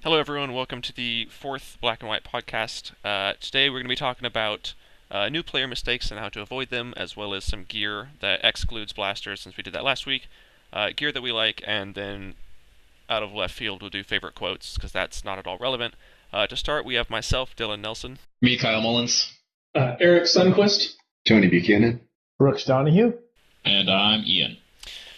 Hello, everyone. Welcome to the fourth Black and White podcast. Today, we're going to be talking about new player mistakes and how to avoid them, as well as some gear that excludes blasters, since we did that last week. Gear that we like, and then out of left field, we'll do favorite quotes, because that's not at all relevant. To start, we have myself, Dylan Nelson. Me, Kyle Mullins. Eric Sundquist. Tony Buchanan. Brooks Donahue. And I'm Ian.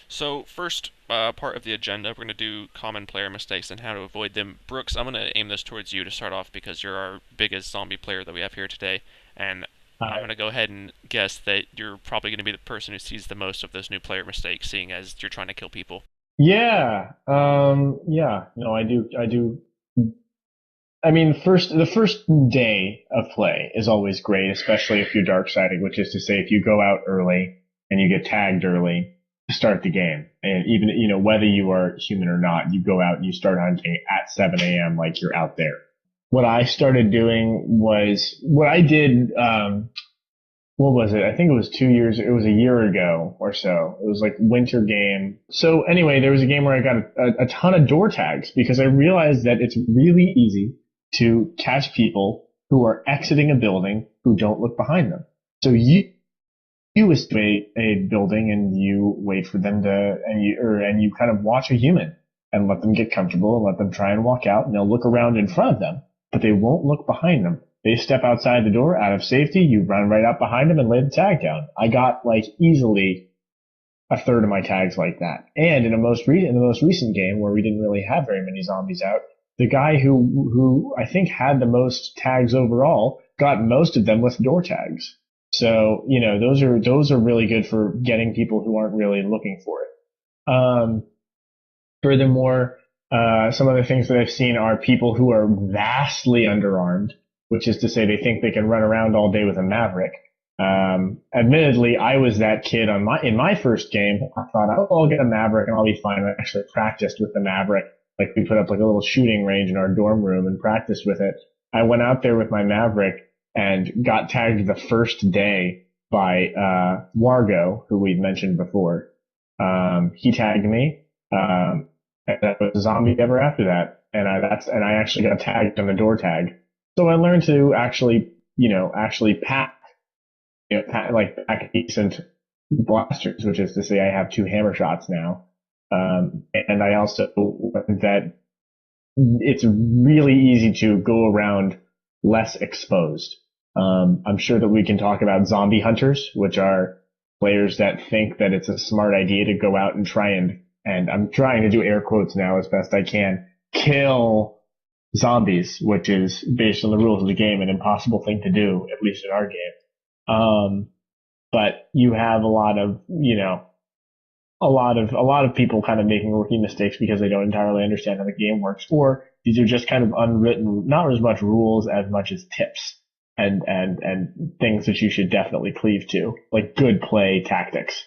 So, first part of the agenda, we're going to do common player mistakes and how to avoid them. Brooks, I'm going to aim this towards you to start off because you're our biggest zombie player that we have here today, and I'm going to go ahead and guess that you're probably going to be the person who sees the most of those new player mistakes, seeing as you're trying to kill people. Yeah. No, I do. I mean, the first day of play is always great, especially if you're dark siding, which is to say if you go out early and you get tagged early to start the game. And even, whether you are human or not, you go out and you start hunting at 7 a.m. like you're out there. What I started doing was what I did, what was it? I think it was a year ago or so. It was like winter game. So anyway, there was a game where I got a ton of door tags because I realized that it's really easy to catch people who are exiting a building who don't look behind them. So you estimate a building and you wait for them to, and you kind of watch a human and let them get comfortable and let them try and walk out, and they'll look around in front of them, but they won't look behind them. They step outside the door out of safety. You run right up behind them and lay the tag down. I got easily a third of my tags like that. And in the most recent game where we didn't really have very many zombies out, the guy who I think had the most tags overall got most of them with door tags. So, those are really good for getting people who aren't really looking for it. Furthermore, some of the things that I've seen are people who are vastly underarmed, which is to say they think they can run around all day with a Maverick. Admittedly, I was that kid in my first game. I thought, I'll get a Maverick and I'll be fine. I actually practiced with the Maverick. We put up a little shooting range in our dorm room and practiced with it. I went out there with my Maverick and got tagged the first day by Wargo, who we'd mentioned before. He tagged me, and I was a zombie ever after that. And I actually got tagged on the door tag. So I learned to actually pack decent blasters, which is to say I have 2 hammer shots now. And I also learned that it's really easy to go around less exposed. I'm sure that we can talk about zombie hunters, which are players that think that it's a smart idea to go out and try and I'm trying to do air quotes now as best I can, kill zombies, which is based on the rules of the game an impossible thing to do, at least in our game. But you have a lot of people kind of making rookie mistakes because they don't entirely understand how the game works, or these are just kind of unwritten, not as much rules as much as tips and things that you should definitely cleave to, like good play tactics.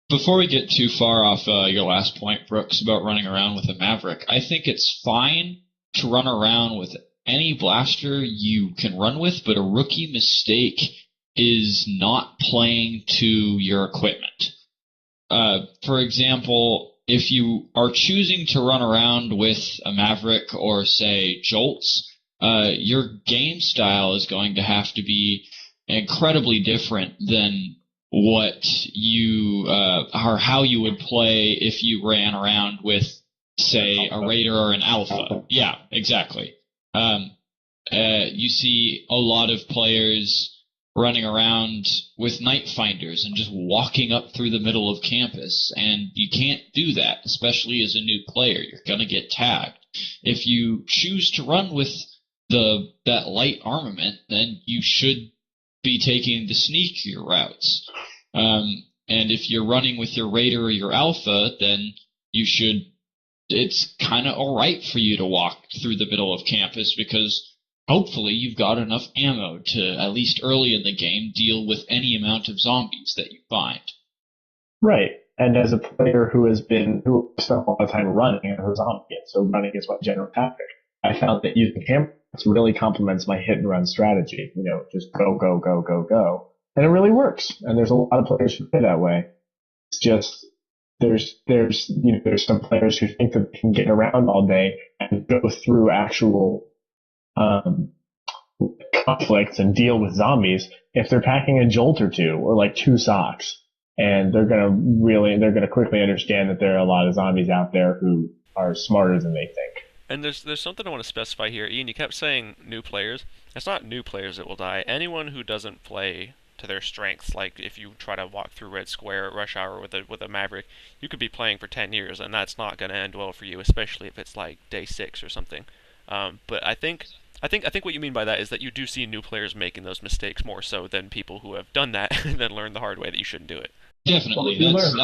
Before we get too far off your last point, Brooks, about running around with a Maverick, I think it's fine to run around with any blaster you can run with, but a rookie mistake is not playing to your equipment. For example, if you are choosing to run around with a Maverick or, say, Jolts, your game style is going to have to be incredibly different than what you or how you would play if you ran around with, say, a Raider or an Alpha. Yeah, exactly. You see a lot of players running around with night finders and just walking up through the middle of campus, and you can't do that, especially as a new player. You're going to get tagged. If you choose to run with that light armament, then you should be taking the sneakier routes. And if you're running with your Raider or your Alpha, then it's kind of alright for you to walk through the middle of campus because hopefully you've got enough ammo to, at least early in the game, deal with any amount of zombies that you find. Right. And as a player who spent a lot of time running as a zombie, so running is my general tactic, I found that using hammers really complements my hit and run strategy. Just go, go, go, go, go. And it really works. And there's a lot of players who play that way. It's just there's some players who think that they can get around all day and go through actual um, conflicts and deal with zombies if they're packing a jolt or two or like 2 socks. And they're gonna quickly understand that there are a lot of zombies out there who are smarter than they think. And there's something I want to specify here. Ian, you kept saying new players. It's not new players that will die. Anyone who doesn't play to their strengths, like if you try to walk through Red Square at Rush Hour with a Maverick, you could be playing for 10 years, and that's not going to end well for you, especially if it's like day 6 or something. But I think what you mean by that is that you do see new players making those mistakes more so than people who have done that and then learned the hard way that you shouldn't do it. Definitely. Well, That's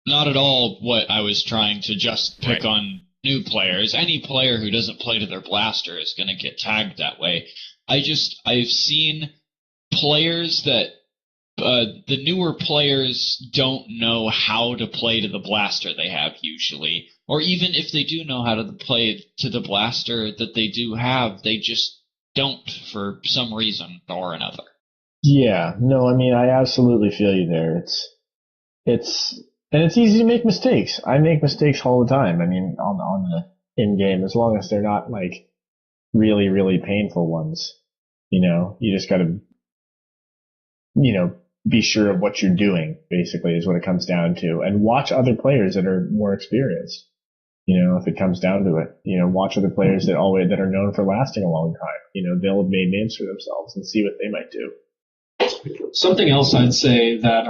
not at all what I was trying to just pick Right. on new players. Any player who doesn't play to their blaster is going to get tagged that way. I've seen players that the newer players don't know how to play to the blaster they have usually, or even if they do know how to play to the blaster that they do have, they just don't for some reason or another. Yeah, no, I mean, I absolutely feel you there. And it's easy to make mistakes. I make mistakes all the time. I mean, on the in game, as long as they're not like really, really painful ones. You just gotta, be sure of what you're doing, basically, is what it comes down to. And watch other players that are more experienced. If it comes down to it, watch other players that are known for lasting a long time. They'll have made names for themselves and see what they might do. Something else I'd say that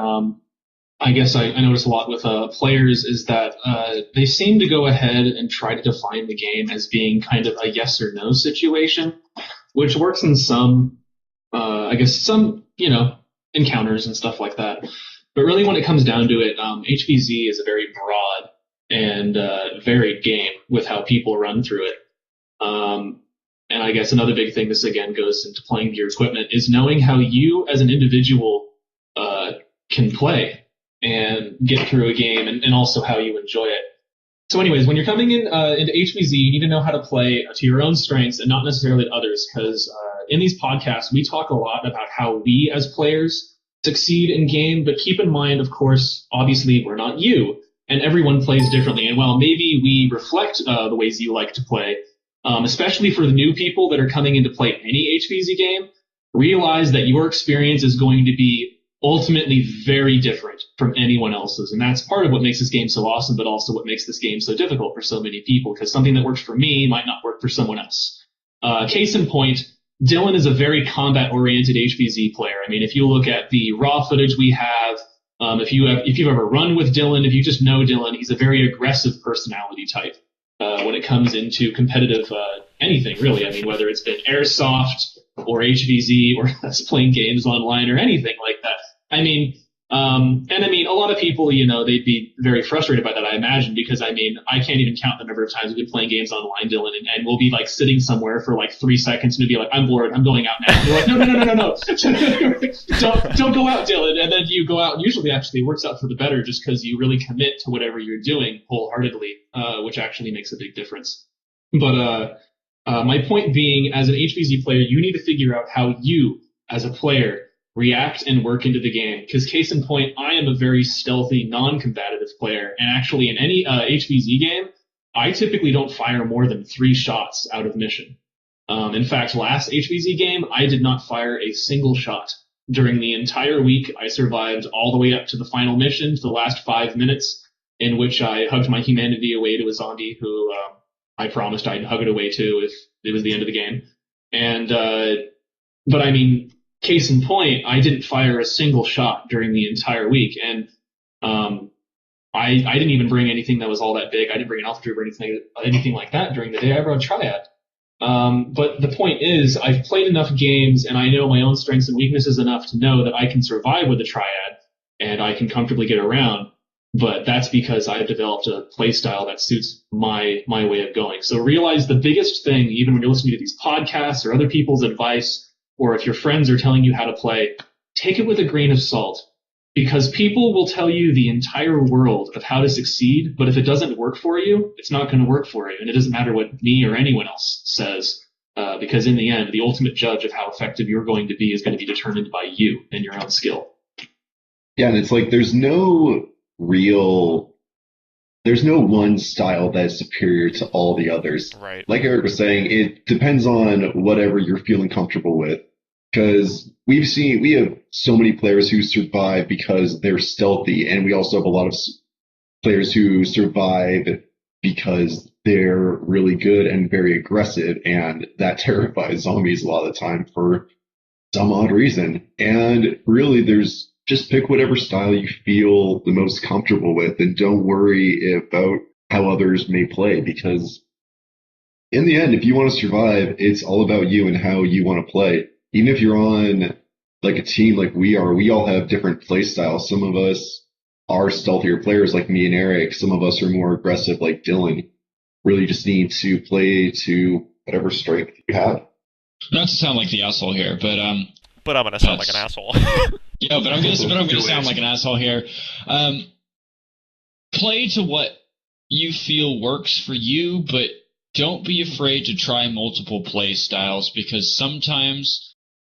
I guess I notice a lot with players is that they seem to go ahead and try to define the game as being kind of a yes or no situation, which works in some encounters and stuff like that. But really, when it comes down to it, HVZ is a very broad and varied game with how people run through it. And I guess another big thing, this again goes into playing your equipment, is knowing how you as an individual can play and get through a game, and also how you enjoy it. So anyways, when you're coming into HVZ, you need to know how to play to your own strengths and not necessarily to others, because in these podcasts, we talk a lot about how we as players succeed in game, but keep in mind, of course, obviously, we're not you, and everyone plays differently. And while maybe we reflect the ways you like to play, especially for the new people that are coming in to play any HVZ game, realize that your experience is going to be ultimately very different from anyone else's. And that's part of what makes this game so awesome, but also what makes this game so difficult for so many people, because something that works for me might not work for someone else. Case in point, Dylan is a very combat-oriented HVZ player. I mean, if you look at the raw footage we have, if you've ever run with Dylan, if you just know Dylan, he's a very aggressive personality type when it comes into competitive anything, really. I mean, whether it's been airsoft or HVZ or us playing games online or anything like that. I mean, a lot of people, they'd be very frustrated by that, I imagine, because I can't even count the number of times we've been playing games online, Dylan, and we'll be like sitting somewhere for like 3 seconds and be like, I'm bored, I'm going out now. And you're like, no. don't go out, Dylan. And then you go out, and usually actually it works out for the better just because you really commit to whatever you're doing wholeheartedly, which actually makes a big difference. But my point being, as an HVZ player, you need to figure out how you, as a player, react and work into the game. Because case in point, I am a very stealthy, non-combative player, and actually in any HVZ game, I typically don't fire more than 3 shots out of mission. In fact, last HVZ game, I did not fire a single shot. During the entire week, I survived all the way up to the final mission, to the last 5 minutes, in which I hugged my humanity away to a zombie who I promised I'd hug it away to if it was the end of the game. And, but I mean, case in point, I didn't fire a single shot during the entire week, and I didn't even bring anything that was all that big. I didn't bring an alpha trooper or anything like that during the day. I brought a triad. But the point is, I've played enough games, and I know my own strengths and weaknesses enough to know that I can survive with a triad, and I can comfortably get around. But that's because I've developed a play style that suits my way of going. So realize the biggest thing, even when you're listening to these podcasts or other people's advice, or if your friends are telling you how to play, take it with a grain of salt. Because people will tell you the entire world of how to succeed, but if it doesn't work for you, it's not going to work for you. And it doesn't matter what me or anyone else says, because in the end, the ultimate judge of how effective you're going to be is going to be determined by you and your own skill. Yeah, and it's like there's no real. There's no one style that is superior to all the others. Right. Like Eric was saying, it depends on whatever you're feeling comfortable with. Because we have so many players who survive because they're stealthy, and we also have a lot of players who survive because they're really good and very aggressive, and that terrifies zombies a lot of the time for some odd reason. And really, there's just pick whatever style you feel the most comfortable with, and don't worry about how others may play, because in the end, if you want to survive, it's all about you and how you want to play. Even if you're on like a team like we are, we all have different play styles. Some of us are stealthier players like me and Eric. Some of us are more aggressive like Dylan. Really just need to play to whatever strength you have. Not to sound like the asshole here, But I'm gonna sound like an asshole. Yeah, but I'm gonna sound like an asshole here. Play to what you feel works for you, but don't be afraid to try multiple play styles, because sometimes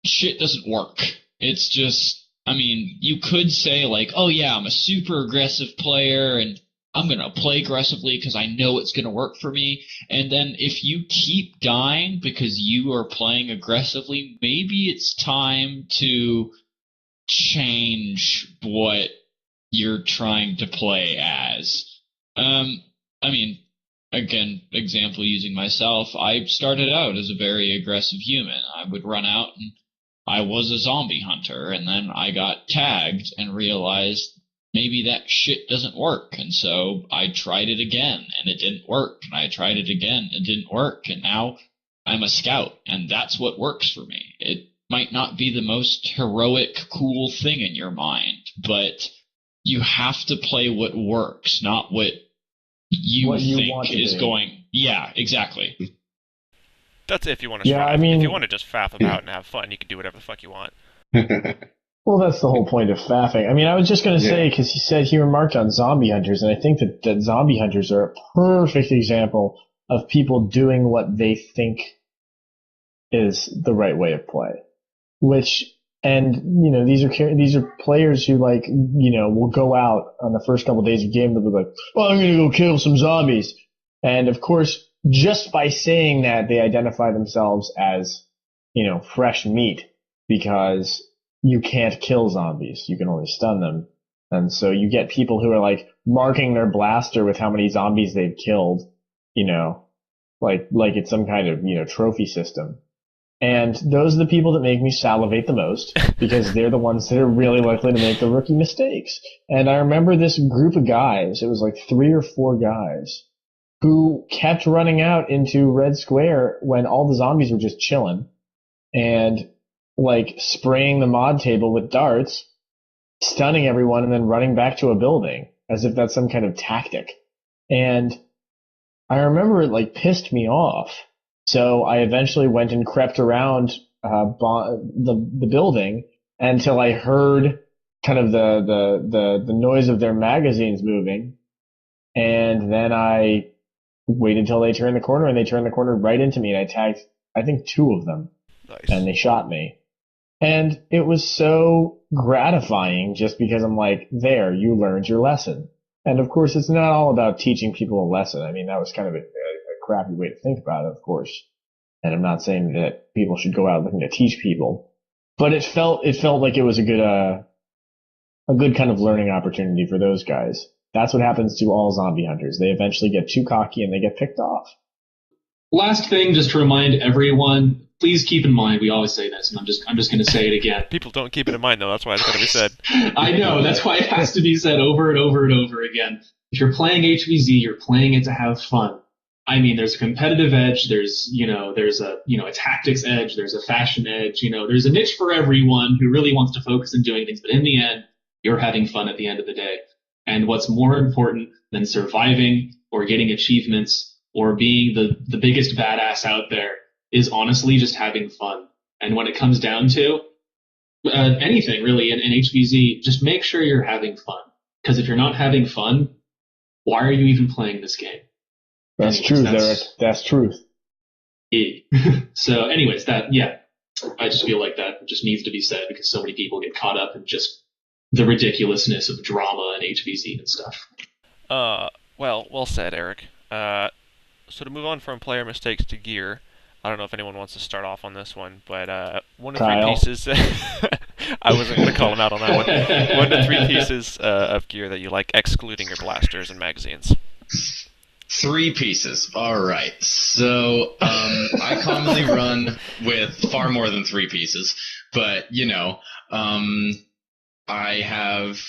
shit doesn't work. It's just, I mean, you could say like, oh yeah, I'm a super aggressive player and I'm going to play aggressively because I know it's going to work for me. And then if you keep dying because you are playing aggressively, maybe it's time to change what you're trying to play as. I mean, again, example using myself, I started out as a very aggressive human. I would run out and I was a zombie hunter, and then I got tagged and realized maybe that shit doesn't work. And so I tried it again and it didn't work. And I tried it again and it didn't work. And now I'm a scout, and that's what works for me. It might not be the most heroic, cool thing in your mind, but you have to play what works, not what you think is going. Yeah, exactly. That's if you want to Yeah, strive. I mean, if you want to just faff about and have fun, you can do whatever the fuck you want. Well, that's the whole point of faffing. I mean, I was just going to say, because he said he remarked on zombie hunters, and I think that zombie hunters are a perfect example of people doing what they think is the right way of play. These are players who will go out on the first couple of days of game. They'll be like, "Well, I'm going to go kill some zombies," and of course, just by saying that, they identify themselves as fresh meat, because you can't kill zombies. You can only stun them. And so you get people who are like marking their blaster with how many zombies they've killed, like it's some kind of, trophy system. And those are the people that make me salivate the most, because they're the ones that are really likely to make the rookie mistakes. And I remember this group of guys, it was like 3 or 4 guys, who kept running out into Red Square when all the zombies were just chilling, and spraying the mod table with darts, stunning everyone, and then running back to a building as if that's some kind of tactic. And I remember it pissed me off. So I eventually went and crept around the building until I heard kind of the noise of their magazines moving, and then I waited until they turned the corner, and they turned the corner right into me, and I tagged, I think, 2 of them. Nice. And they shot me. And it was so gratifying, just because I'm like, there, you learned your lesson. And of course, it's not all about teaching people a lesson. I mean, that was kind of a crappy way to think about it, of course. And I'm not saying that people should go out looking to teach people, but it felt like it was a good kind of learning opportunity for those guys. That's what happens to all zombie hunters. They eventually get too cocky and they get picked off. Last thing, just to remind everyone, please keep in mind, we always say this, and I'm just going to say it again. People don't keep it in mind, though. That's why it's got to be said. I know. That's why it has to be said over and over and over again. If you're playing HVZ, you're playing it to have fun. I mean, there's a competitive edge. There's a tactics edge. There's a fashion edge. There's a niche for everyone who really wants to focus on doing things. But in the end, you're having fun at the end of the day. And what's more important than surviving or getting achievements or being the biggest badass out there is honestly just having fun. And when it comes down to anything really in HVZ, just make sure you're having fun. Because if you're not having fun, why are you even playing this game? That's truth, Eric. That's truth. So anyways, I just feel like that just needs to be said, because so many people get caught up in just the ridiculousness of drama and HVZ and stuff. Well said, Eric. So to move on from player mistakes to gear, I don't know if anyone wants to start off on this one, but one to three Kyle. pieces. I wasn't going to call him out on that one. 1 to 3 pieces of gear that you like, excluding your blasters and magazines. 3 pieces. All right. So I commonly run with far more than 3 pieces, but I have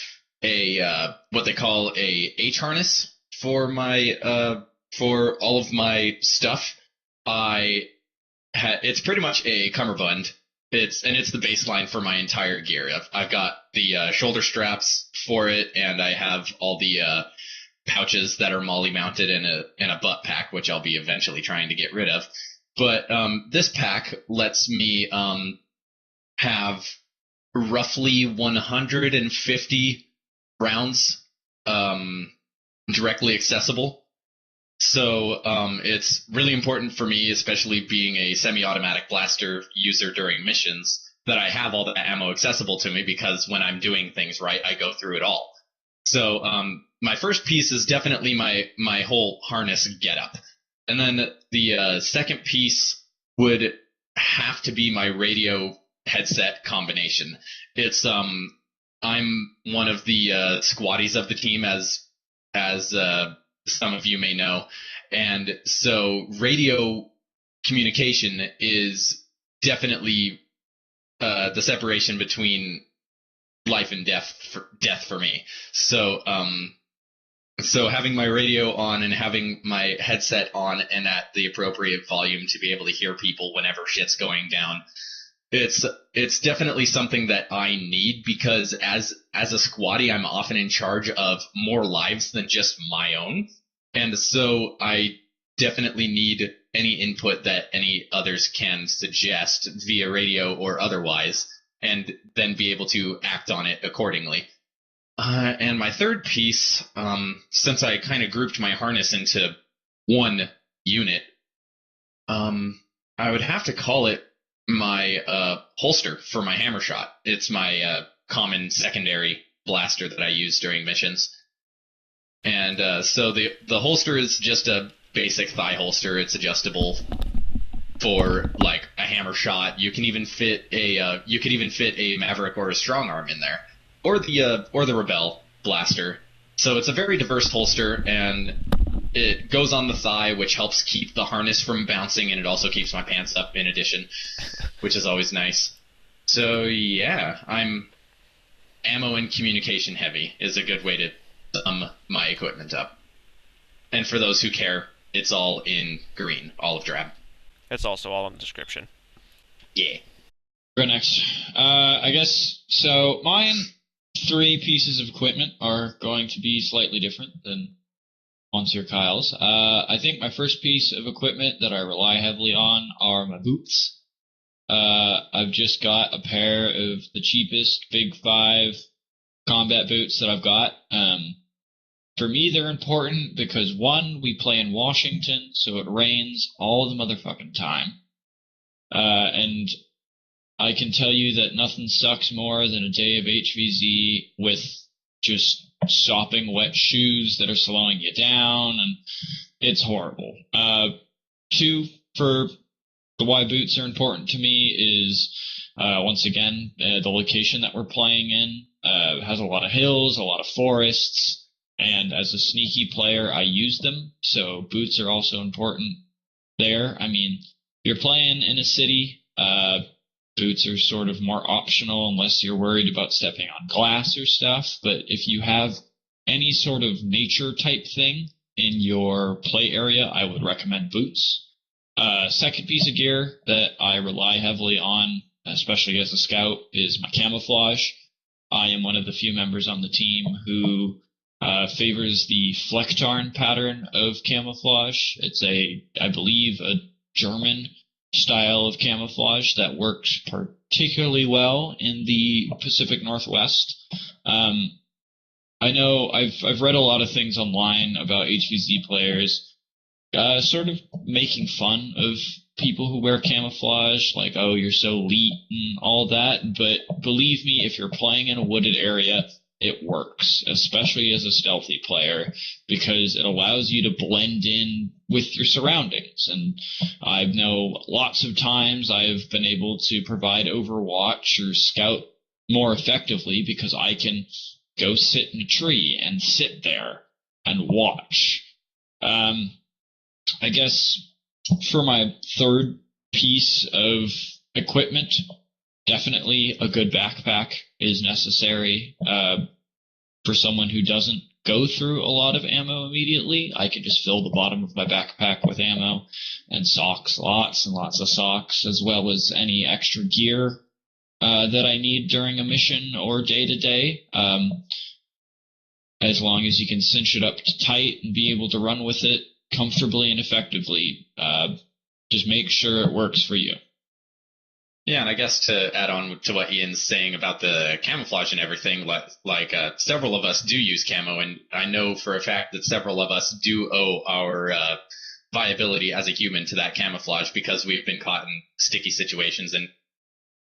a what they call a H harness for my for all of my stuff. It's pretty much a cummerbund. It's the baseline for my entire gear. I've got the shoulder straps for it, and I have all the pouches that are MOLLE mounted in a butt pack, which I'll be eventually trying to get rid of. But this pack lets me have roughly 150 rounds directly accessible. So it's really important for me, especially being a semi-automatic blaster user during missions, that I have all that ammo accessible to me, because when I'm doing things right, I go through it all. So my first piece is definitely my whole harness getup. And then the second piece would have to be my radio headset combination. It's I'm one of the squatties of the team, as some of you may know, and so radio communication is definitely the separation between life and death for me. So having my radio on and having my headset on and at the appropriate volume to be able to hear people whenever shit's going down, it's definitely something that I need, because as a squatty, I'm often in charge of more lives than just my own. And so I definitely need any input that any others can suggest via radio or otherwise, and then be able to act on it accordingly. And my third piece, since I kind of grouped my harness into one unit, I would have to call it my holster for my hammer shot. It's my common secondary blaster that I use during missions. And so the holster is just a basic thigh holster. It's adjustable for like a hammer shot. You can even fit a Maverick or a Strong Arm in there, or the Rebel blaster. So it's a very diverse holster, and it goes on the thigh, which helps keep the harness from bouncing, and it also keeps my pants up in addition, which is always nice. So yeah, I'm ammo and communication heavy is a good way to sum my equipment up. And for those who care, it's all in green, olive drab. It's also all in the description. Yeah. Go next. I guess, so mine 3 pieces of equipment are going to be slightly different than Monsieur Kyle's. I think my first piece of equipment that I rely heavily on are my boots. I've just got a pair of the cheapest Big 5 combat boots that I've got. For me, they're important because, 1, we play in Washington, so it rains all the motherfucking time. And I can tell you that nothing sucks more than a day of HVZ with just sopping wet shoes that are slowing you down, and it's horrible. 2, for the why boots are important to me is, once again, the location that we're playing in has a lot of hills, a lot of forests, and as a sneaky player, I use them, so boots are also important there. I mean, if you're playing in a city, boots are sort of more optional unless you're worried about stepping on glass or stuff, but if you have any sort of nature type thing in your play area, I would recommend boots. Second piece of gear that I rely heavily on, especially as a scout, is my camouflage. I am one of the few members on the team who favors the Flecktarn pattern of camouflage. It's I believe, a German style of camouflage that works particularly well in the Pacific Northwest. I know I've read a lot of things online about HVZ players sort of making fun of people who wear camouflage, like, oh, you're so elite and all that, but believe me, if you're playing in a wooded area, it works, especially as a stealthy player, because it allows you to blend in with your surroundings. And I know lots of times I've been able to provide overwatch or scout more effectively because I can go sit in a tree and sit there and watch. I guess for my third piece of equipment, definitely a good backpack is necessary. For someone who doesn't go through a lot of ammo immediately, I can just fill the bottom of my backpack with ammo and socks, lots and lots of socks, as well as any extra gear that I need during a mission or day-to-day. As long as you can cinch it up tight and be able to run with it comfortably and effectively, just make sure it works for you. Yeah, and I guess to add on to what Ian's saying about the camouflage and everything, like several of us do use camo, and I know for a fact that several of us do owe our viability as a human to that camouflage because we've been caught in sticky situations, and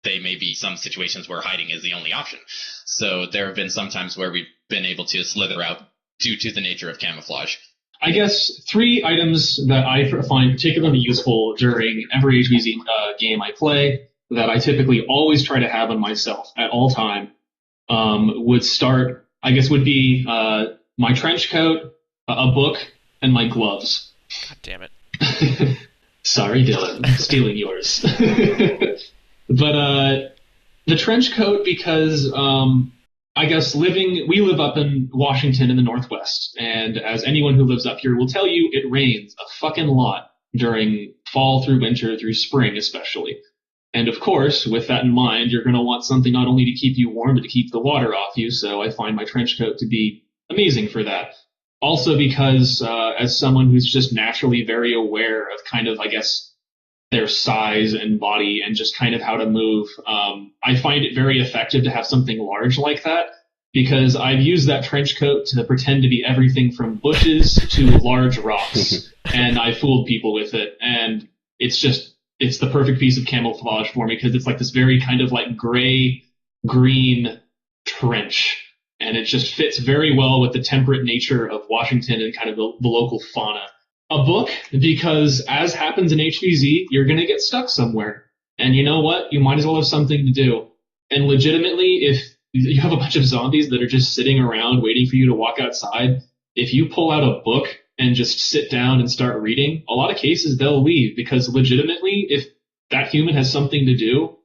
they may be some situations where hiding is the only option. So there have been some times where we've been able to slither out due to the nature of camouflage. I guess 3 items that I find particularly useful during every HVZ game I play that I typically always try to have on myself at all time would be my trench coat, a book, and my gloves. God damn it. Sorry, Dylan, I'm stealing yours. But the trench coat because I guess we live up in Washington in the Northwest, and as anyone who lives up here will tell you, it rains a fucking lot during fall through winter through spring especially. And of course, with that in mind, you're going to want something not only to keep you warm, but to keep the water off you, so I find my trench coat to be amazing for that. Also because as someone who's just naturally very aware of kind of, I guess, their size and body and just kind of how to move, I find it very effective to have something large like that, because I've used that trench coat to pretend to be everything from bushes to large rocks, and I fooled people with it, and it's the perfect piece of camouflage for me because it's like this very kind of like gray-green trench, and it just fits very well with the temperate nature of Washington and kind of the local fauna. A book, because as happens in HVZ, you're going to get stuck somewhere. And you know what? You might as well have something to do. And legitimately, if you have a bunch of zombies that are just sitting around waiting for you to walk outside, if you pull out a book and just sit down and start reading, a lot of cases they'll leave, because legitimately, if that human has something to do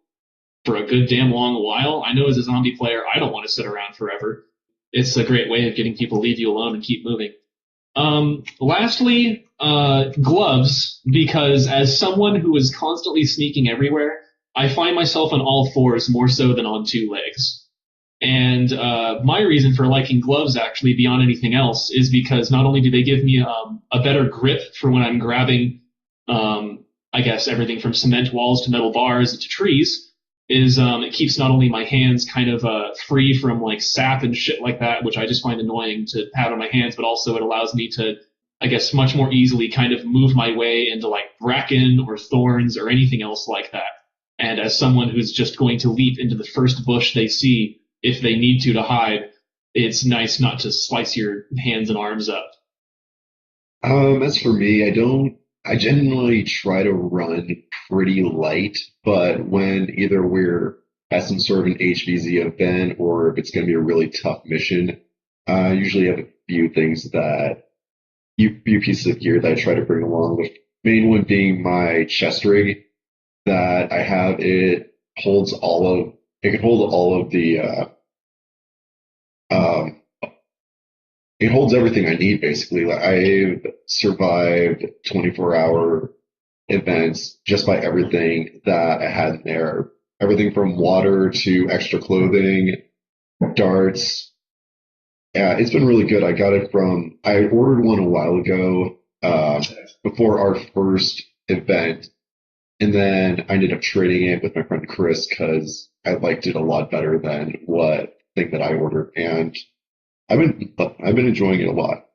for a good damn long while, I know as a zombie player, I don't want to sit around forever. It's a great way of getting people to leave you alone and keep moving. Lastly, gloves, because as someone who is constantly sneaking everywhere, I find myself on all fours more so than on 2 legs. And my reason for liking gloves, actually, beyond anything else, is because not only do they give me a better grip for when I'm grabbing, I guess, everything from cement walls to metal bars to trees, it keeps not only my hands kind of free from like sap and shit like that, which I just find annoying to have on my hands, but also it allows me to, I guess, much more easily kind of move my way into like bracken or thorns or anything else like that. And as someone who's just going to leap into the first bush they see, if they need to hide, it's nice not to slice your hands and arms up. As for me, I generally try to run pretty light, but when either we're at some sort of an HVZ event or if it's going to be a really tough mission, I usually have a few things few pieces of gear that I try to bring along. The main one being my chest rig that I have. It can hold all of the, it holds everything I need, basically. Like, I've survived 24-hour events just by everything that I had in there. Everything from water to extra clothing, darts. Yeah, it's been really good. I ordered one a while ago, before our first event, and then I ended up trading it with my friend Chris because I liked it a lot better than what thing that I ordered, and I've been enjoying it a lot.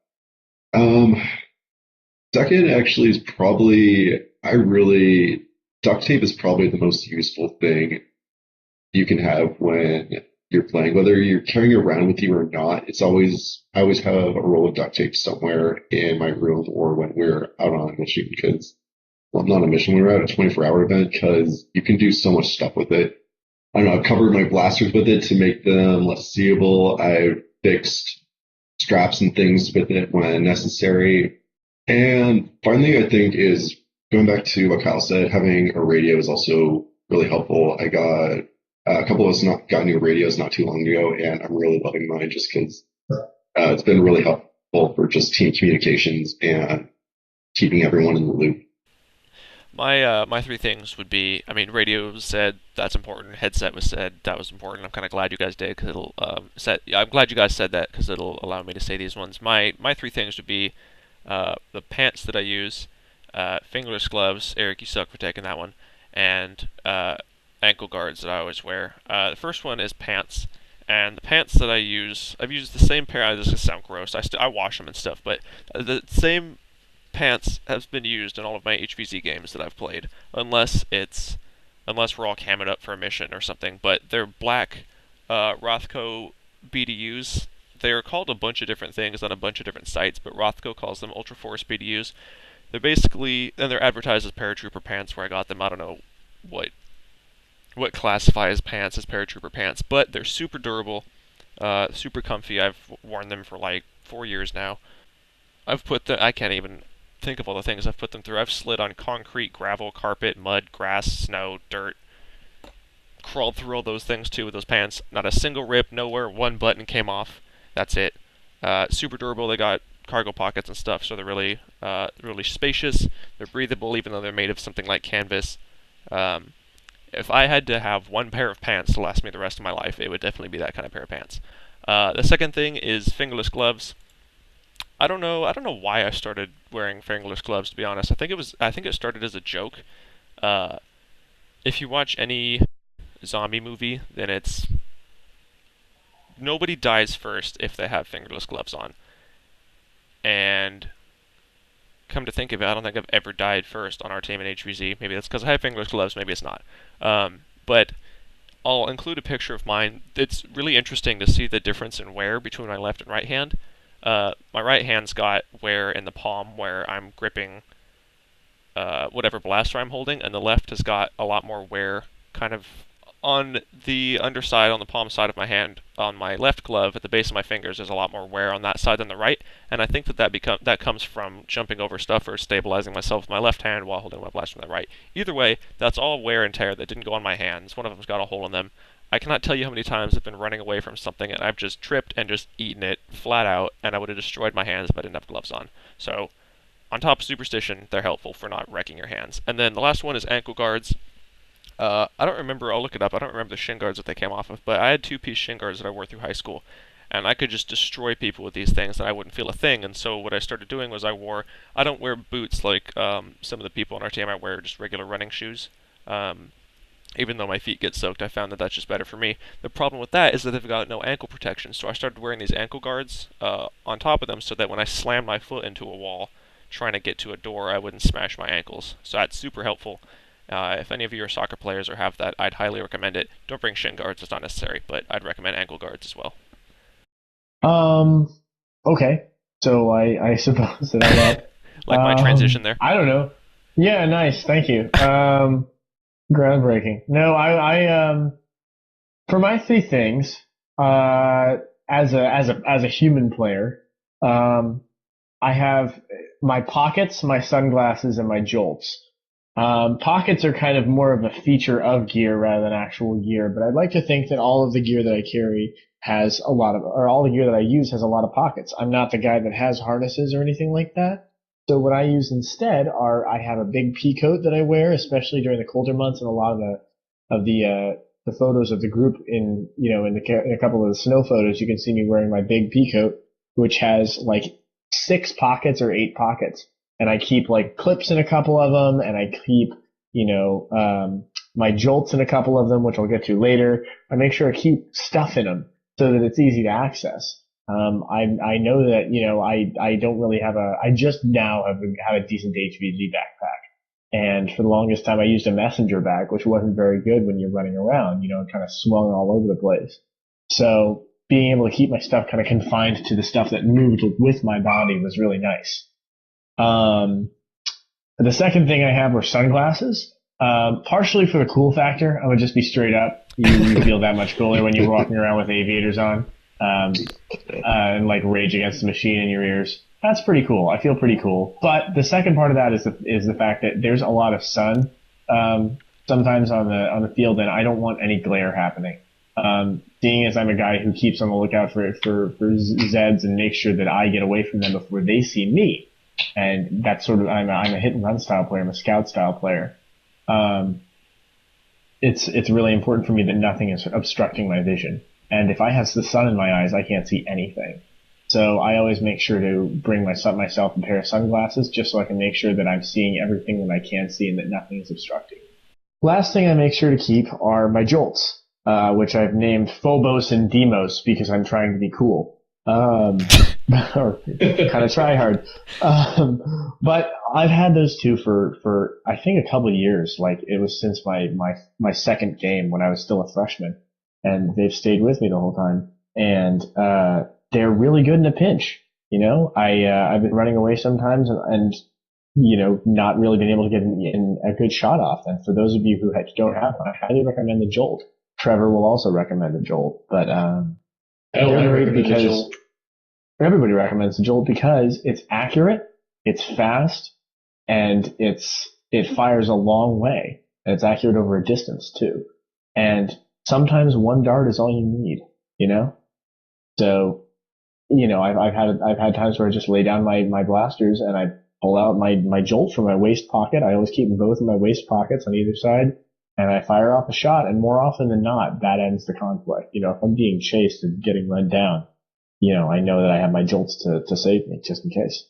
Second actually is probably duct tape is probably the most useful thing you can have when you're playing, whether you're carrying it around with you or not. I always have a roll of duct tape somewhere in my room or when we're out on a mission because, well, not a mission, when we're at a 24-hour event because you can do so much stuff with it. I don't know, I've covered my blasters with it to make them less seeable. I've fixed straps and things with it when necessary. And finally, I think is going back to what Kyle said, having a radio is also really helpful. I got a couple of us not got new radios not too long ago, and I'm really loving mine just because it's been really helpful for just team communications and keeping everyone in the loop. My three things would be, I mean, radio was said, that's important. Headset was said, that was important. I'm kind of glad you guys did because it'll I'm glad you guys said that because it'll allow me to say these ones. My three things would be the pants that I use, fingerless gloves. Eric, you suck for taking that one, and ankle guards that I always wear. The first one is pants, and the pants that I use, I've used the same pair. This is gonna sound gross. I wash them and stuff, but the same pants has been used in all of my HVZ games that I've played, unless we're all camming up for a mission or something. But they're black Rothko BDUs. They're called a bunch of different things on a bunch of different sites, but Rothko calls them Ultra Force BDUs. They're basically, and they're advertised as paratrooper pants. Where I got them, I don't know what classifies pants as paratrooper pants, but they're super durable, super comfy. I've worn them for like 4 years now. I can't even think of all the things I've put them through. I've slid on concrete, gravel, carpet, mud, grass, snow, dirt. Crawled through all those things too with those pants. Not a single rip, nowhere one button came off. That's it. Super durable. They got cargo pockets and stuff, so they're really spacious. They're breathable, even though they're made of something like canvas. If I had to have one pair of pants to last me the rest of my life, it would definitely be that kind of pair of pants. The second thing is fingerless gloves. I don't know why I started wearing fingerless gloves, to be honest. I think it started as a joke. If you watch any zombie movie, then it's nobody dies first if they have fingerless gloves on. And come to think of it, I don't think I've ever died first on our team in HVZ. Maybe that's because I have fingerless gloves, maybe it's not. But I'll include a picture of mine. It's really interesting to see the difference in wear between my left and right hand. My right hand's got wear in the palm where I'm gripping whatever blaster I'm holding, and the left has got a lot more wear kind of on the underside, on the palm side of my hand. On my left glove, at the base of my fingers, there's a lot more wear on that side than the right, and I think that comes from jumping over stuff or stabilizing myself with my left hand while holding my blaster with my right. Either way, that's all wear and tear that didn't go on my hands. One of them's got a hole in them. I cannot tell you how many times I've been running away from something and I've just tripped and just eaten it flat out, and I would have destroyed my hands if I didn't have gloves on. So, on top of superstition, they're helpful for not wrecking your hands. And then the last one is ankle guards. I don't remember, I'll look it up, I don't remember the shin guards that they came off of, but I had two-piece shin guards that I wore through high school, and I could just destroy people with these things and I wouldn't feel a thing. And so what I started doing was I don't wear boots like some of the people on our team. I wear just regular running shoes. Even though my feet get soaked, I found that that's just better for me. The problem with that is that they've got no ankle protection, so I started wearing these ankle guards on top of them so that when I slammed my foot into a wall trying to get to a door, I wouldn't smash my ankles. So that's super helpful. If any of you are soccer players or have that, I'd highly recommend it. Don't bring shin guards, it's not necessary, but I'd recommend ankle guards as well. Okay. So I suppose that like my transition there. I don't know. Yeah, nice. Thank you. Groundbreaking. No, I for my three things, as a human player, I have my pockets, my sunglasses, and my jolts. Pockets are kind of more of a feature of gear rather than actual gear, but I'd like to think that all of the gear that I carry has or all the gear that I use has a lot of pockets. I'm not the guy that has harnesses or anything like that. So what I use instead I have a big pea coat that I wear, especially during the colder months, and a lot of the photos of the group in a couple of the snow photos, you can see me wearing my big pea coat, which has like 6 pockets or 8 pockets. And I keep like clips in a couple of them, and I keep, my jolts in a couple of them, which I'll get to later. I make sure I keep stuff in them so that it's easy to access. I know that, I don't really I just now have a decent HVZ backpack. And for the longest time, I used a messenger bag, which wasn't very good when you're running around. It kind of swung all over the place. So being able to keep my stuff kind of confined to the stuff that moved with my body was really nice. The second thing I have were sunglasses. Partially for the cool factor. I would just be straight up. You feel that much cooler when you're walking around with aviators on, and like Rage Against the Machine in your ears. That's pretty cool. I feel pretty cool. But the second part of that is the fact that there's a lot of sun, sometimes on the field, and I don't want any glare happening. Seeing as I'm a guy who keeps on the lookout for Zeds and makes sure that I get away from them before they see me. And that's sort of, I'm a hit and run style player. I'm a scout style player. It's really important for me that nothing is obstructing my vision. And if I have the sun in my eyes, I can't see anything. So I always make sure to bring myself a pair of sunglasses just so I can make sure that I'm seeing everything that I can see and that nothing is obstructing. Last thing I make sure to keep are my jolts, which I've named Phobos and Demos because I'm trying to be cool. Or kind of try hard. But I've had those two for I think a couple of years. Like it was since my second game when I was still a freshman, and they've stayed with me the whole time. And they're really good in a pinch. I've been running away sometimes and not really been able to get in a good shot off. And for those of you who don't have one, I highly recommend the Jolt. Trevor will also recommend the Jolt, but everybody recommends the Jolt because it's accurate, it's fast, and it fires a long way, and it's accurate over a distance too. And sometimes one dart is all you need, So, I've had times where I just lay down my blasters and I pull out my Jolt from my waist pocket. I always keep them both in my waist pockets on either side, and I fire off a shot. And more often than not, that ends the conflict. If I'm being chased and getting run down, I know that I have my Jolts to save me just in case.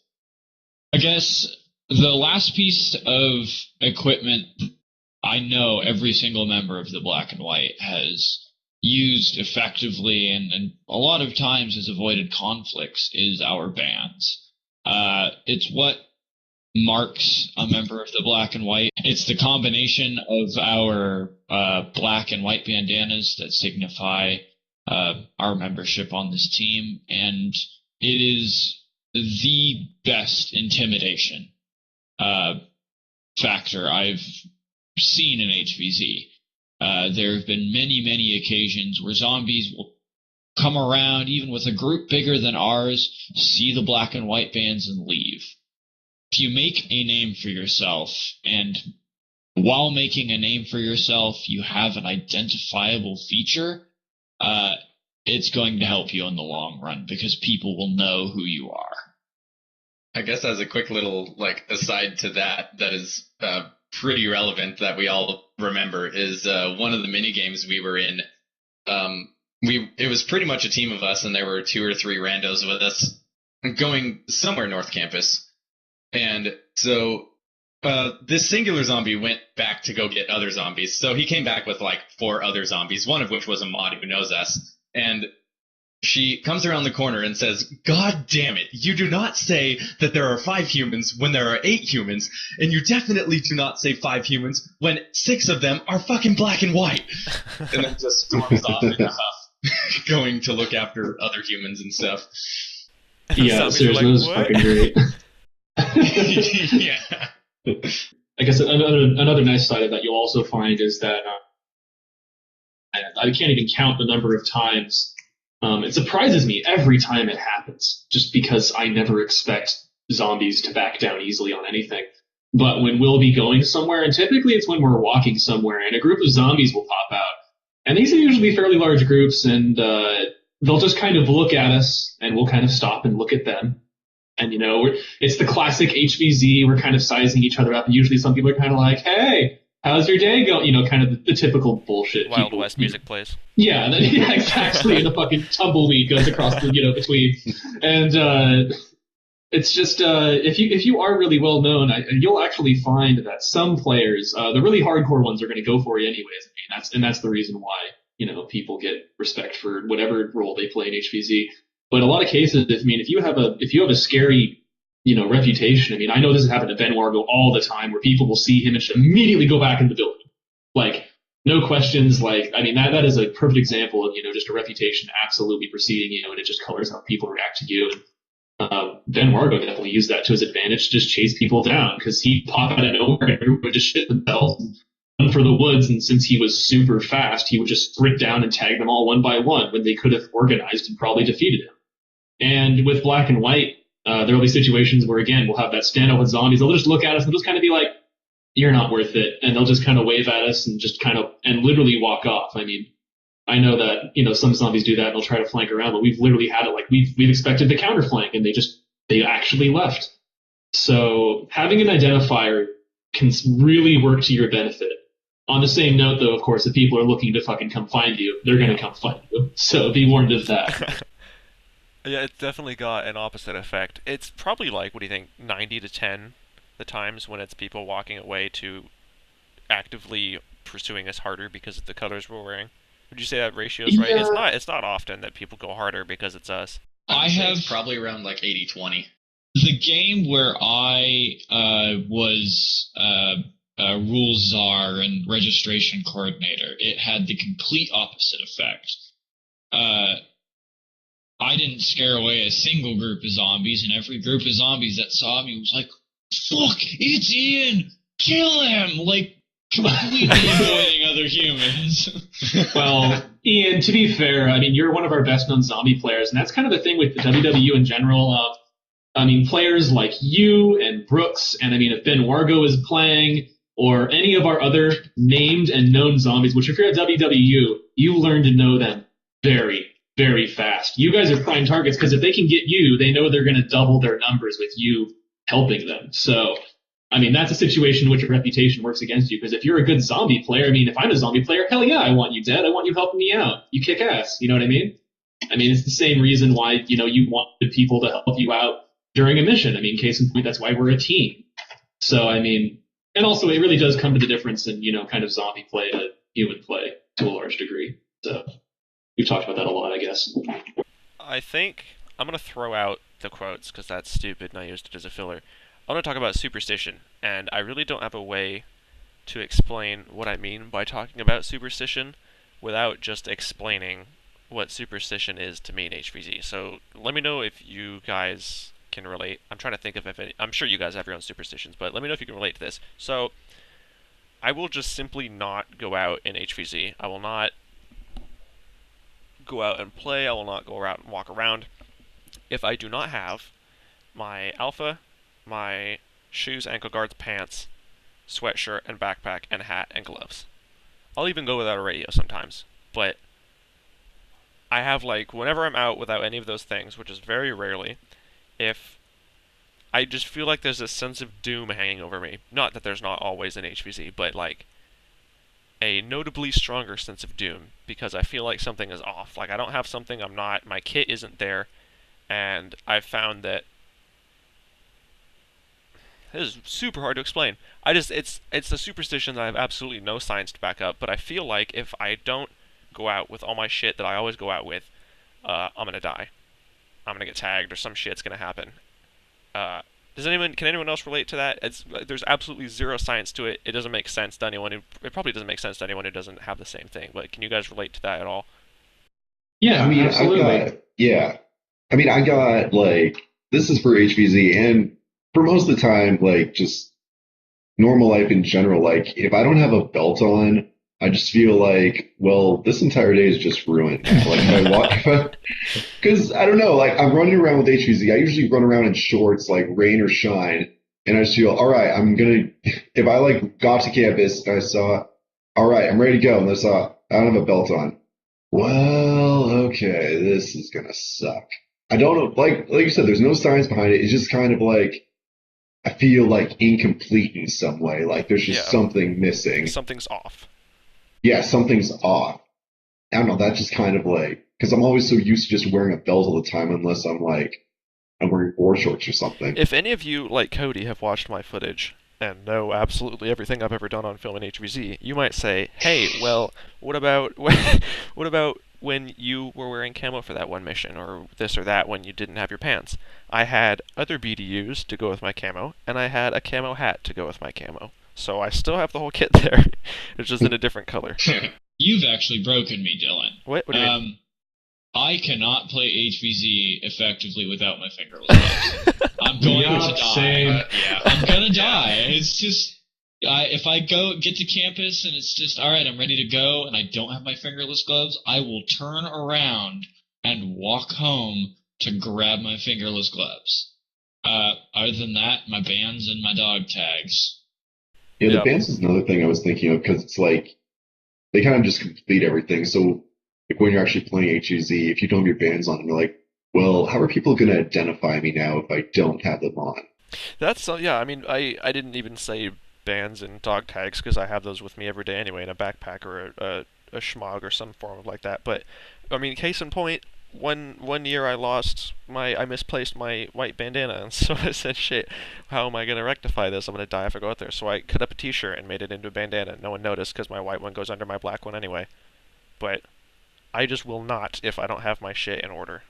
I guess the last piece of equipment I know every single member of the Black and White has used effectively and a lot of times has avoided conflicts is our bands. It's what marks a member of the Black and White. It's the combination of our black and white bandanas that signify our membership on this team, and it is the best intimidation factor I've seen in HVZ. There have been many, many occasions where zombies will come around, even with a group bigger than ours, see the black and white bands and leave. If you make a name for yourself, and while making a name for yourself, you have an identifiable feature, it's going to help you in the long run because people will know who you are. I guess as a quick little aside to that is pretty relevant that we all remember is one of the mini games we were in. It was pretty much a team of us, and there were 2 or 3 randos with us going somewhere north campus. And so this singular zombie went back to go get other zombies. So he came back with 4 other zombies, one of which was a mod who knows us. And she comes around the corner and says, "God damn it, you do not say that there are 5 humans when there are 8 humans, and you definitely do not say 5 humans when 6 of them are fucking black and white." And then just storms off in a huff, going to look after other humans and stuff. Yeah, seriously, it was fucking great. Yeah. I guess another nice side of that you'll also find is that I can't even count the number of times. It surprises me every time it happens, just because I never expect zombies to back down easily on anything. But when we'll be going somewhere, and typically it's when we're walking somewhere, and a group of zombies will pop out. And these are usually fairly large groups, and they'll just kind of look at us, and we'll kind of stop and look at them. And, it's the classic HVZ, we're kind of sizing each other up, and usually some people are kind of like, "Hey, how's your day going?" Kind of the typical bullshit. Wild West music plays. Yeah, exactly. And the fucking tumbleweed goes across the, between. And it's just, if you are really well known, you'll actually find that some players, the really hardcore ones, are going to go for you anyways. That's the reason why, people get respect for whatever role they play in HVZ. But in a lot of cases, if you have a scary reputation. I mean, I know this has happened to Ben Wargo all the time, where people will see him and just immediately go back in the building, like no questions. Like, I mean, that is a perfect example of just a reputation absolutely preceding you, and it just colors how people react to you. And Ben Wargo definitely used that to his advantage to just chase people down, because he'd pop out of nowhere and everyone would just shit themselves and run for the woods. And since he was super fast, he would just sprint down and tag them all one by one when they could have organized and probably defeated him. And with Black and White, there will be situations where, again, we'll have that standoff with zombies. They'll just look at us and they'll just kind of be like, "You're not worth it," and they'll just kind of wave at us and just kind of and literally walk off. I mean, I know that some zombies do that and they'll try to flank around, but we've literally had it like we've expected the counter flank and they actually left. So having an identifier can really work to your benefit. On the same note, though, of course, if people are looking to fucking come find you, they're going to come find you. So be warned of that. Yeah, it's definitely got an opposite effect. It's probably like, what do you think, 90 to 10 the times when it's people walking away to actively pursuing us harder because of the colors we're wearing. Would you say that ratio is right? Yeah. It's not often that people go harder because it's us. I I would say have it's probably around like 80-20. the game where I was rule czar and registration coordinator. It had the complete opposite effect. I didn't scare away a single group of zombies, and every group of zombies that saw me was like, "Fuck, it's Ian! Kill him!" Like, completely avoiding other humans. Well, Ian, to be fair, I mean, you're one of our best known zombie players, and that's kind of the thing with the WW in general. I mean, players like you and Brooks, and I mean, if Ben Wargo is playing, or any of our other named and known zombies, which if you're at WW, you learn to know them very, very fast. You guys are prime targets, because if they can get you, they know they're going to double their numbers with you helping them. So, I mean, that's a situation in which a reputation works against you, because if you're a good zombie player, I mean, if I'm a zombie player, hell yeah, I want you dead. I want you helping me out. You kick ass. You know what I mean? I mean, it's the same reason why, you want people to help you out during a mission. I mean, case in point, that's why we're a team. So, I mean, and also it really does come to the difference in, kind of zombie play to human play to a large degree. So we've talked about that a lot, I guess. I think I'm going to throw out the quotes because that's stupid and I used it as a filler. I want to talk about superstition, and I really don't have a way to explain what I mean by talking about superstition without just explaining what superstition is to me in HVZ. So let me know if you guys can relate. I'm trying to think of if any, I'm sure you guys have your own superstitions, but let me know if you can relate to this. So I will just simply not go out in HVZ. I will not go out and play. I will not go out and walk around if I do not have my alpha, my shoes, ankle guards, pants, sweatshirt, and backpack, and hat, and gloves. I'll even go without a radio sometimes, but I have, like, whenever I'm out without any of those things, which is very rarely, if I just feel like there's a sense of doom hanging over me. Not that there's not always in HVZ, but like a notably stronger sense of doom because I feel like something is off. Like I don't have something, my kit isn't there, and I've found that this is super hard to explain. It's a superstition that I have absolutely no science to back up, but I feel like if I don't go out with all my shit that I always go out with, I'm gonna die. I'm gonna get tagged or some shit's gonna happen. Can anyone else relate to that? There's absolutely zero science to it. It doesn't make sense to anyone. It probably doesn't make sense to anyone who doesn't have the same thing. But can you guys relate to that at all? Yeah, I mean, absolutely. I got like, this is for HVZ and for most of the time, like just normal life in general. Like if I don't have a belt on, I just feel like, well, this entire day is just ruined. Like if I walk, because I don't know, like I'm running around with HVZ. I usually run around in shorts, like rain or shine, and I just feel, all right, if I like got to campus and I saw, all right, I'm ready to go, and I saw I don't have a belt on. Well, okay, this is gonna suck. I don't know, like you said, there's no science behind it. It's just kind of like I feel like incomplete in some way. Like there's just Yeah, something missing. something's off. Yeah, something's off. I don't know. That's just kind of like because I'm always so used to just wearing a belt all the time, unless I'm wearing board shorts or something. If any of you, like Cody, have watched my footage and know absolutely everything I've ever done on film in HVZ, you might say, "Hey, well, what about what about when you were wearing camo for that one mission, or this or that when you didn't have your pants. I had other BDUs to go with my camo, and I had a camo hat to go with my camo. So I still have the whole kit there. It's just in a different color. You've actually broken me, Dylan. What do you mean? I cannot play HVZ effectively without my fingerless gloves. I'm going to die. Same. I'm gonna die. It's just if I get to campus and it's just all right, I'm ready to go, and I don't have my fingerless gloves, I will turn around and walk home to grab my fingerless gloves. Other than that, my bands and my dog tags. Yeah, the Yep. bands is another thing I was thinking of because it's like they kind of just complete everything. So like when you're actually playing HUZ, if you don't have your bands on, you're like, well, how are people going to identify me now if I don't have them on? That's yeah. I mean, I didn't even say bands and dog tags because I have those with me every day anyway in a backpack or a schmog or some form of like that. But I mean, case in point, one year I misplaced my white bandana, and so I said, shit, how am I gonna rectify this? I'm gonna die if I go out there. So I cut up a T-shirt and made it into a bandana. No one noticed because my white one goes under my black one anyway. But I just will not if I don't have my shit in order.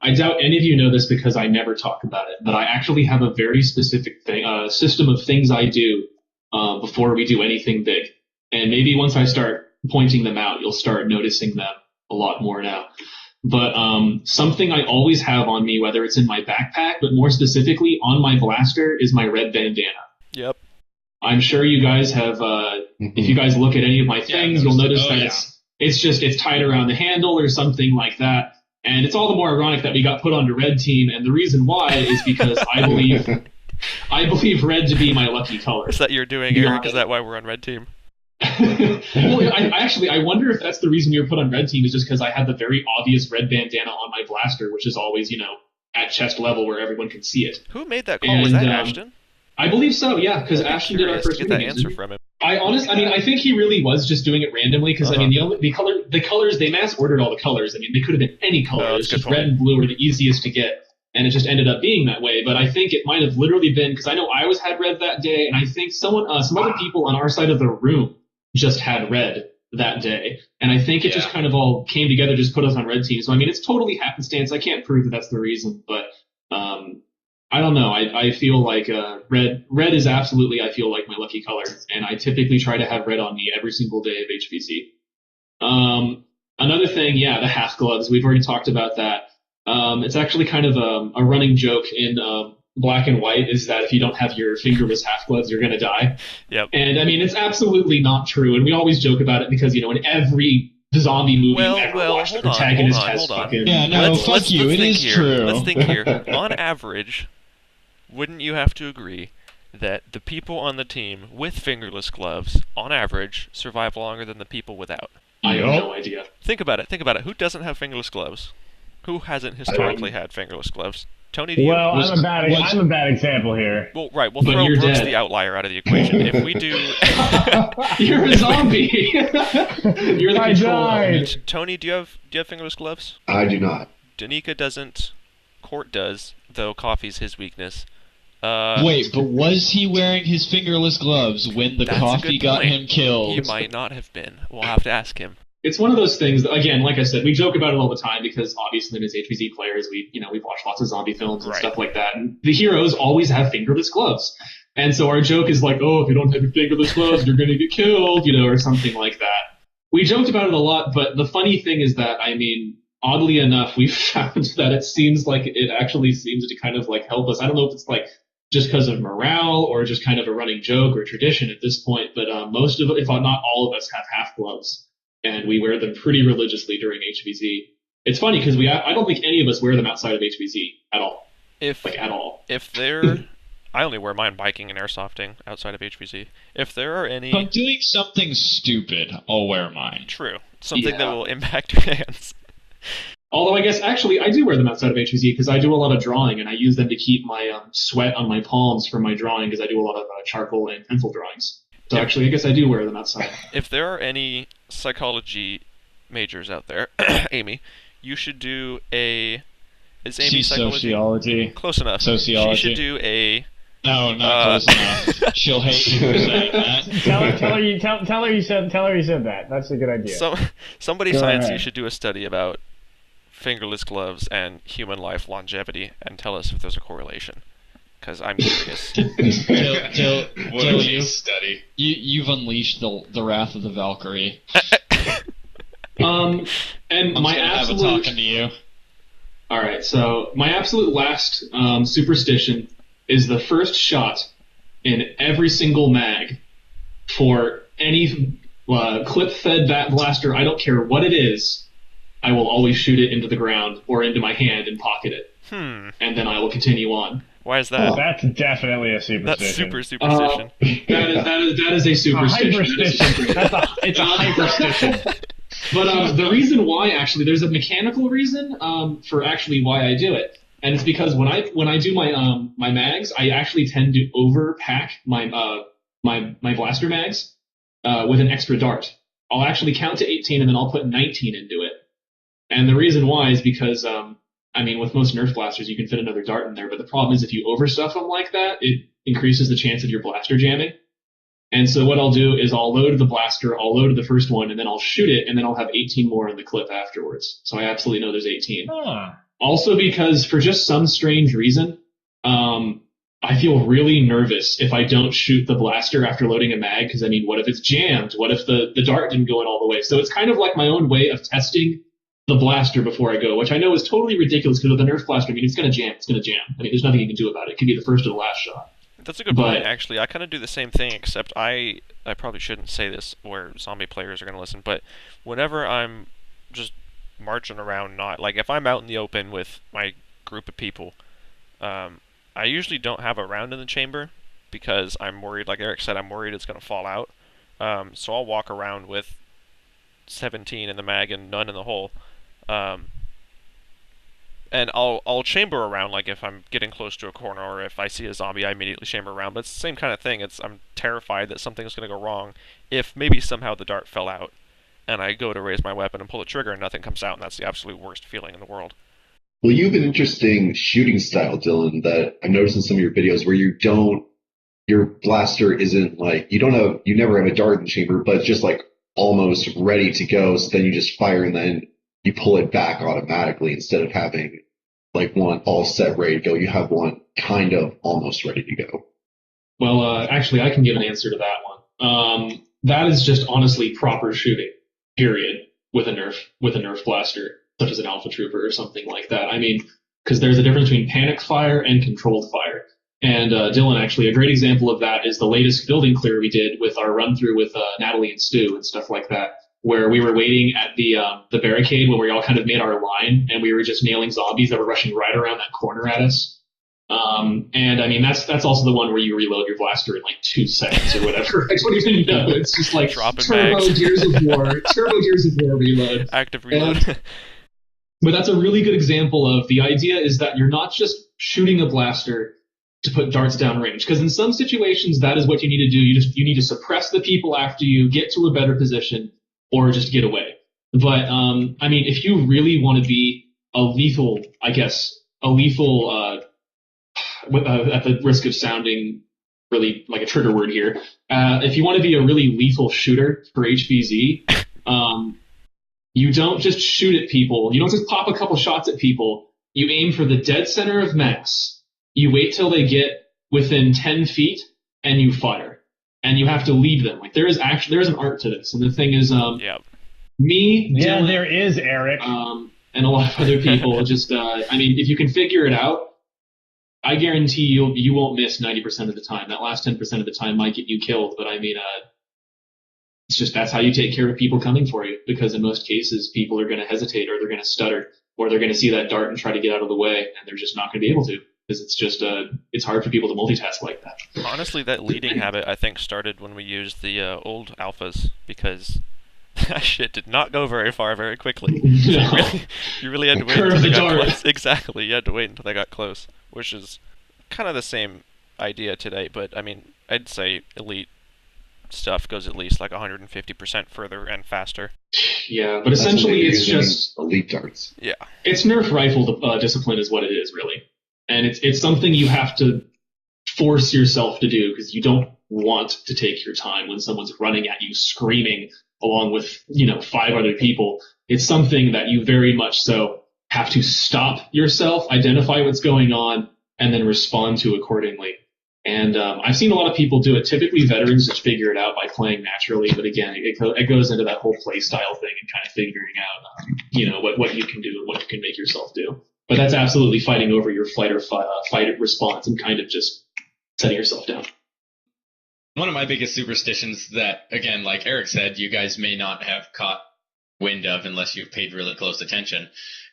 I doubt any of you know this because I never talk about it, but I actually have a very specific system of things I do before we do anything big. And maybe once I start pointing them out, you'll start noticing them a lot more now. But something I always have on me, whether it's in my backpack, but more specifically on my blaster, is my red bandana. Yep. I'm sure you guys have, if you guys look at any of my things, you'll notice that it's tied around the handle or something like that. And it's all the more ironic that we got put onto red team. And the reason why is because I believe red to be my lucky color. Is that you're doing, Eric? Is that why we're on red team? Well, I wonder if that's the reason you're put on red team is just because I had the very obvious red bandana on my blaster, which is always, at chest level where everyone can see it. Who made that call? Was that Ashton? I believe so, yeah, because Ashton did our first to get that answer from him. I think he really was just doing it randomly because the colors they mass ordered all the colors. I mean, they could have been any color. It's just red and blue are the easiest to get, and it just ended up being that way. But I think it might have literally been because I know I always had red that day, and I think some other people on our side of the room just had red that day, and I think it just kind of all came together, just put us on red team. So I mean, it's totally happenstance. I can't prove that that's the reason, but I don't know. I feel like red is absolutely, I feel like, my lucky color, and I typically try to have red on me every single day of HVC. Another thing, the half gloves. We've already talked about that. It's actually kind of a running joke in black and white is that if you don't have your fingerless half gloves, you're going to die. Yep. And I mean, it's absolutely not true, and we always joke about it because, in every zombie movie you ever watched, the protagonist has fucking... Yeah, no, fuck you, it is true. Let's think here. On average, wouldn't you have to agree that the people on the team with fingerless gloves, on average, survive longer than the people without? I have no idea. Think about it. Who doesn't have fingerless gloves? Who hasn't historically had fingerless gloves? Tony, do you? Well, I'm a bad example here. Well, right. We'll throw Brooks the outlier out of the equation. If we do... You're a zombie! You're the control element. Tony, do you have fingerless gloves? I do not. Danica doesn't. Court does, though coffee's his weakness. Wait, but was he wearing his fingerless gloves when the coffee got him killed? He might not have been. We'll have to ask him. It's one of those things that, again, like I said, we joke about it all the time because obviously as HVZ players, we've watched lots of zombie films and stuff like that. And the heroes always have fingerless gloves. And so our joke is like, oh, if you don't have your fingerless gloves, you're going to get killed, or something like that. We joked about it a lot, but the funny thing is that, I mean, oddly enough, we've found that it seems like it actually seems to kind of like help us. I don't know if it's like just because of morale or just kind of a running joke or tradition at this point, but most of it, if not all of us, have half gloves. And we wear them pretty religiously during HVZ. It's funny because I don't think any of us wear them outside of HVZ at all. At all. If they're... I only wear mine biking and airsofting outside of HVZ. If there are any... If I'm doing something stupid, I'll wear mine. True. Something that will impact your hands. Although I guess actually I do wear them outside of HVZ because I do a lot of drawing and I use them to keep my sweat on my palms for my drawing because I do a lot of charcoal and pencil drawings. So actually, I guess I do wear them outside. If there are any psychology majors out there, Amy, you should do a... Is Amy psychology? Sociology. Close enough. Sociology. She should do a... No, not close enough. She'll hate you for saying that. Tell her you said that. That's a good idea. Somebody Go science ahead. you should do a study about fingerless gloves and human life longevity and tell us if there's a correlation. Because I'm curious. What a Till case study. you've unleashed the wrath of the Valkyrie. And I'm my gonna have a absolute talking to you. all right, so my absolute last superstition is the first shot in every single mag for any clip-fed bat blaster. I don't care what it is. I will always shoot it into the ground or into my hand and pocket it, and then I will continue on. Why is that? That's definitely a superstition. That's super superstition. That is a superstition. It's a hyperstition. But the reason why, actually, there's a mechanical reason for actually why I do it, and it's because when I do my mags, I actually tend to overpack my blaster mags with an extra dart. I'll actually count to 18 and then I'll put 19 into it. And the reason why is because with most Nerf blasters you can fit another dart in there, but the problem is if you overstuff them like that, it increases the chance of your blaster jamming. And so what I'll do is I'll load the blaster, I'll load the first one, and then I'll shoot it, and then I'll have 18 more in the clip afterwards. So I absolutely know there's 18. Also because for just some strange reason, I feel really nervous if I don't shoot the blaster after loading a mag, because what if it's jammed? What if the dart didn't go in all the way? So it's kind of like my own way of testing the blaster before I go, which I know is totally ridiculous because with a Nerf blaster, it's going to jam. It's going to jam. There's nothing you can do about it. It could be the first or the last shot. That's a good point, actually. I kind of do the same thing, except I probably shouldn't say this where zombie players are going to listen, but whenever I'm just marching around, not like if I'm out in the open with my group of people, I usually don't have a round in the chamber because I'm worried, like Eric said, I'm worried it's going to fall out. So I'll walk around with 17 in the mag and none in the hole. And I'll chamber around, like if I'm getting close to a corner or if I see a zombie, I immediately chamber around. But it's the same kind of thing. I'm terrified that something's going to go wrong if maybe somehow the dart fell out and I go to raise my weapon and pull the trigger and nothing comes out, and that's the absolute worst feeling in the world. Well, you have an interesting shooting style, Dylan, that I've noticed in some of your videos where your blaster isn't like, you never have a dart in the chamber, but just like almost ready to go. So then you just fire and then you pull it back automatically instead of having like one all set ready to go. You have one kind of almost ready to go. Well, actually, I can give an answer to that one. That is just honestly proper shooting, period, with a Nerf blaster, such as an Alpha Trooper or something like that. Because there's a difference between panic fire and controlled fire. And Dylan, actually, a great example of that is the latest building clear we did with our run through with Natalie and Stu and stuff like that, where we were waiting at the barricade when we all kind of made our line, and we were just nailing zombies that were rushing right around that corner at us. That's also the one where you reload your blaster in like 2 seconds or whatever. I don't even know. It's just like Turbo Gears of War reload. Active reload. But that's a really good example of the idea is that you're not just shooting a blaster to put darts downrange, because in some situations that is what you need to do. You need to suppress the people after you, get to a better position, or just get away. But if you really want to be a lethal, at the risk of sounding really like a trigger word here, if you want to be a really lethal shooter for HVZ, you don't just shoot at people. You don't just pop a couple shots at people. You aim for the dead center of mass. You wait till they get within 10 feet and you fire. And you have to lead them. Like there is an art to this. And the thing is, me, Dylan, there is, Eric, and a lot of other people just, if you can figure it out, I guarantee you won't miss 90% of the time. That last 10% of the time might get you killed, but it's just that's how you take care of people coming for you, because in most cases people are going to hesitate, or they're going to stutter, or they're going to see that dart and try to get out of the way, and they're just not going to be able to, because it's just it's hard for people to multitask like that. Honestly, that leading habit I think started when we used the old alphas, because that shit did not go very far very quickly. No. You really had to wait until they got close. Exactly, you had to wait until they got close, which is kind of the same idea today, but I'd say elite stuff goes at least like 150% further and faster. Yeah, but essentially it's just elite darts. Yeah, it's Nerf rifle discipline is what it is, really, and it's something you have to force yourself to do, because you don't want to take your time when someone's running at you, screaming along with, 5 other people. It's something that you very much so have to stop yourself, identify what's going on, and then respond to accordingly. And I've seen a lot of people do it. Typically, veterans just figure it out by playing naturally. But again, it goes into that whole play style thing and kind of figuring out, what you can do and what you can make yourself do. But that's absolutely fighting over your fight response and kind of just setting yourself down. One of my biggest superstitions that, again, like Eric said, you guys may not have caught wind of unless you've paid really close attention,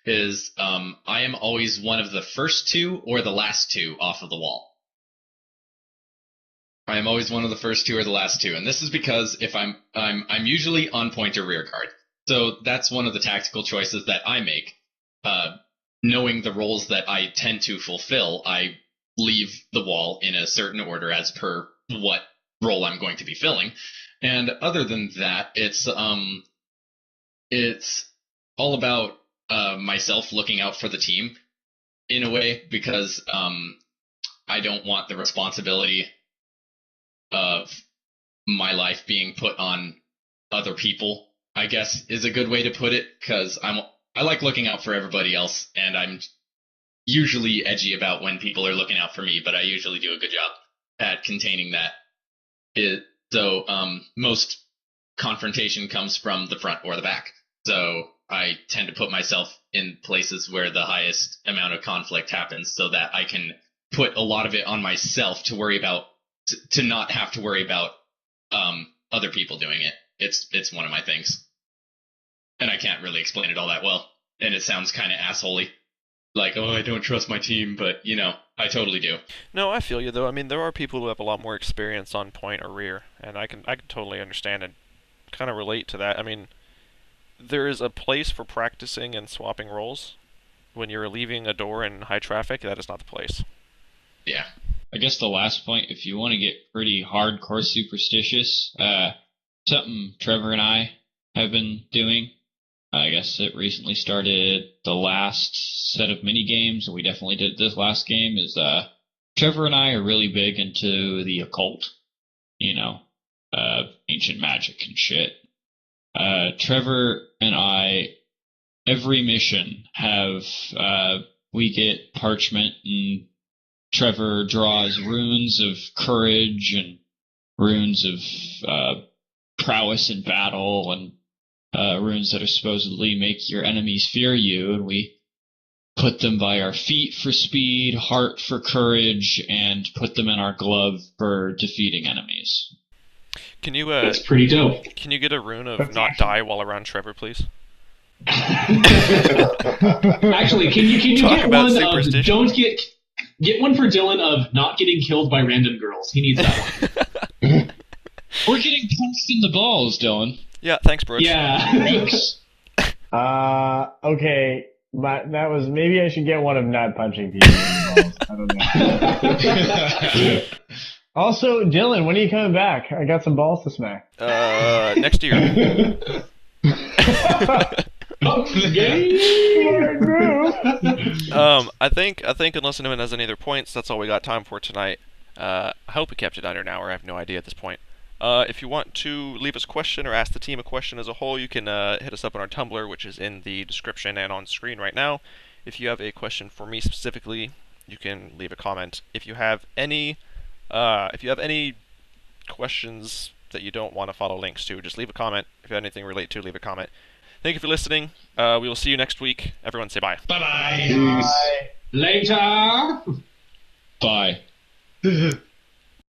is I am always one of the first 2 or the last 2 off of the wall. I am always one of the first 2 or the last 2, and this is because if I'm usually on point or rear guard, so that's one of the tactical choices that I make. Knowing the roles that I tend to fulfill, I leave the wall in a certain order as per what role I'm going to be filling, and other than that, it's all about myself looking out for the team in a way, because I don't want the responsibility of my life being put on other people, I guess is a good way to put it, because I like looking out for everybody else, and I'm usually edgy about when people are looking out for me, but I usually do a good job at containing that. So most confrontation comes from the front or the back, so I tend to put myself in places where the highest amount of conflict happens, so that I can put a lot of it on myself to worry about, to not have to worry about other people doing it. It's one of my things. And I can't really explain it all that well. And it sounds kind of assholey. Like, oh, I don't trust my team, but, I totally do. No, I feel you, though. I mean, there are people who have a lot more experience on point or rear, and I can totally understand and kind of relate to that. I mean, there is a place for practicing and swapping roles. When you're leaving a door in high traffic, that is not the place. Yeah. I guess the last point, if you want to get pretty hardcore superstitious, something Trevor and I have been doing, I guess it recently started the last set of mini games, and we definitely did this last game, is Trevor and I are really big into the occult, ancient magic and shit. Trevor and I, every mission we get parchment, and Trevor draws runes of courage and runes of prowess in battle, and runes that are supposedly make your enemies fear you, and we put them by our feet for speed, heart for courage, and put them in our glove for defeating enemies. Can you That's pretty dope. Can you get a rune of not die while around Trevor, please? Actually, can you Talk get about one of superstition. get one for Dylan of not getting killed by random girls? He needs that one. We're getting punched in the balls, Dylan. Yeah, thanks, Brooks. Yeah. Okay. That was, maybe I should get one of not punching people in the balls. I don't know. Also, Dylan, when are you coming back? I got some balls to smack. Next year. I think unless anyone has any other points, that's all we got time for tonight. I hope we kept it under an hour. I have no idea at this point. If you want to leave us a question or ask the team a question as a whole, you can hit us up on our Tumblr, which is in the description and on screen right now. If you have a question for me specifically, you can leave a comment. If you have any questions that you don't want to follow links to, just leave a comment. If you have anything relate to, leave a comment. Thank you for listening. We will see you next week. Everyone say bye. Bye-bye. Bye. Later. Bye.